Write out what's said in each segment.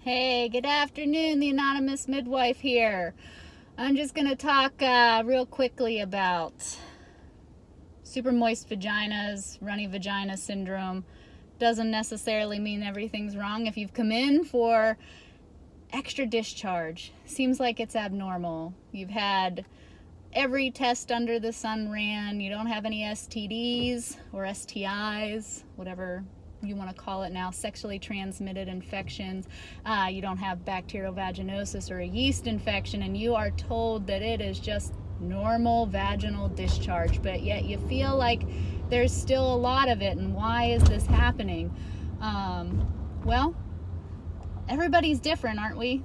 Hey, good afternoon, the anonymous midwife here. I'm just going to talk real quickly about super moist vaginas, runny vagina syndrome. Doesn't necessarily mean everything's wrong. If you've come in for extra discharge, seems like it's abnormal. You've had every test under the sun ran. You don't have any STDs or STIs, whatever you want to call it now, sexually transmitted infections. You don't have bacterial vaginosis or a yeast infection, and you are told that it is just normal vaginal discharge, but yet you feel like there's still a lot of it. And why is this happening? Well, everybody's different, aren't we?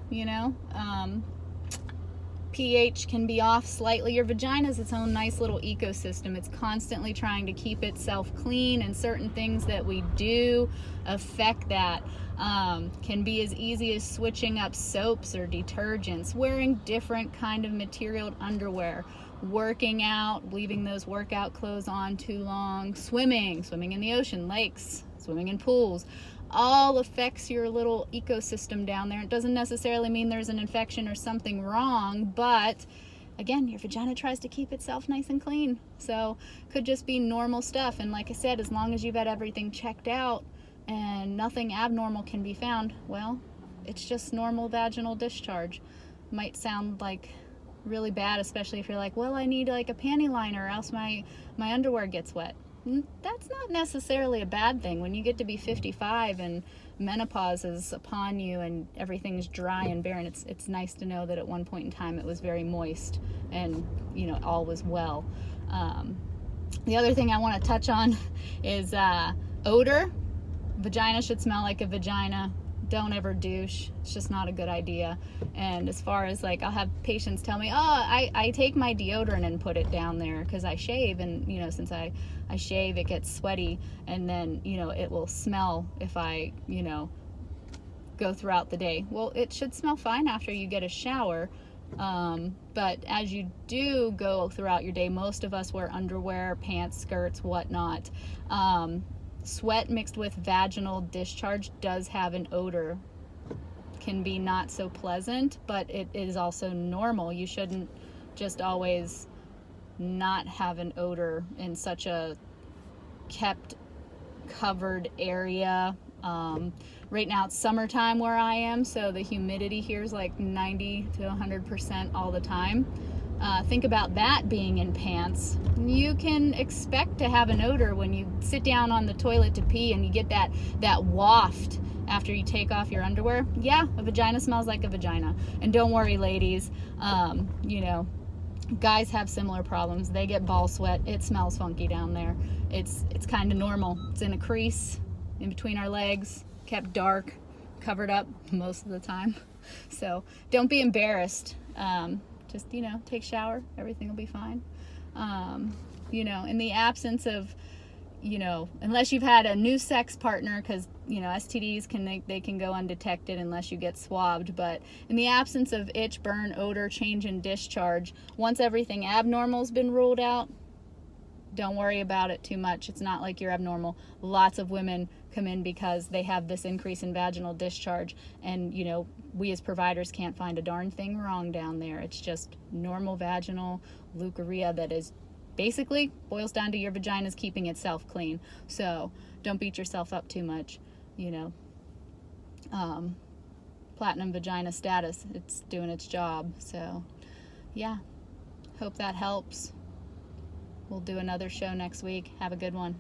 pH can be off slightly. Your vagina is its own nice little ecosystem. It's constantly trying to keep itself clean, and certain things that we do affect that. Can be as easy as switching up soaps or detergents, wearing different kind of materialed underwear, working out, leaving those workout clothes on too long, swimming in the ocean, lakes, swimming in pools. All affects your little ecosystem down there. It doesn't necessarily mean there's an infection or something wrong, but again, your vagina tries to keep itself nice and clean. So could just be normal stuff. And like I said, as long as you've had everything checked out and nothing abnormal can be found, well, it's just normal vaginal discharge. Might sound like really bad, especially if you're like, well, I need like a panty liner or else my underwear gets wet. That's not necessarily a bad thing. When you get to be 55 and menopause is upon you and everything's dry and barren, it's nice to know that at one point in time it was very moist and all was well. The other thing I want to touch on is odor. Vagina should smell like a vagina. Don't ever douche. It's just not a good idea. And as far as I'll have patients tell me, I take my deodorant and put it down there because I shave, and since I shave, it gets sweaty, and then it will smell if I go throughout the day. Well, it should smell fine after you get a shower, but as you do go throughout your day, most of us wear underwear, pants, skirts, whatnot. Sweat mixed with vaginal discharge does have an odor. Can be not so pleasant, but it is also normal. You shouldn't just always not have an odor in such a kept covered area. Right now it's summertime where I am, so the humidity here is like 90 to 100% all the time. Think about that being in pants. You can expect to have an odor when you sit down on the toilet to pee and you get that waft after you take off your underwear. Yeah, a vagina smells like a vagina. And don't worry, ladies, guys have similar problems. They get ball sweat. It smells funky down there. It's kind of normal. It's in a crease in between our legs, kept dark, covered up most of the time. So don't be embarrassed. Just take a shower, everything will be fine. In the absence of unless you've had a new sex partner, because STDs can go undetected unless you get swabbed. But in the absence of itch, burn, odor, change in discharge, once everything abnormal's been ruled out, don't worry about it too much. It's not like you're abnormal. Lots of women come in because they have this increase in vaginal discharge, and we as providers can't find a darn thing wrong down there. It's just normal vaginal leukorrhea that is basically boils down to your vagina's keeping itself clean. So don't beat yourself up too much. Platinum vagina status, it's doing its job. So yeah, hope that helps. We'll do another show next week. Have a good one.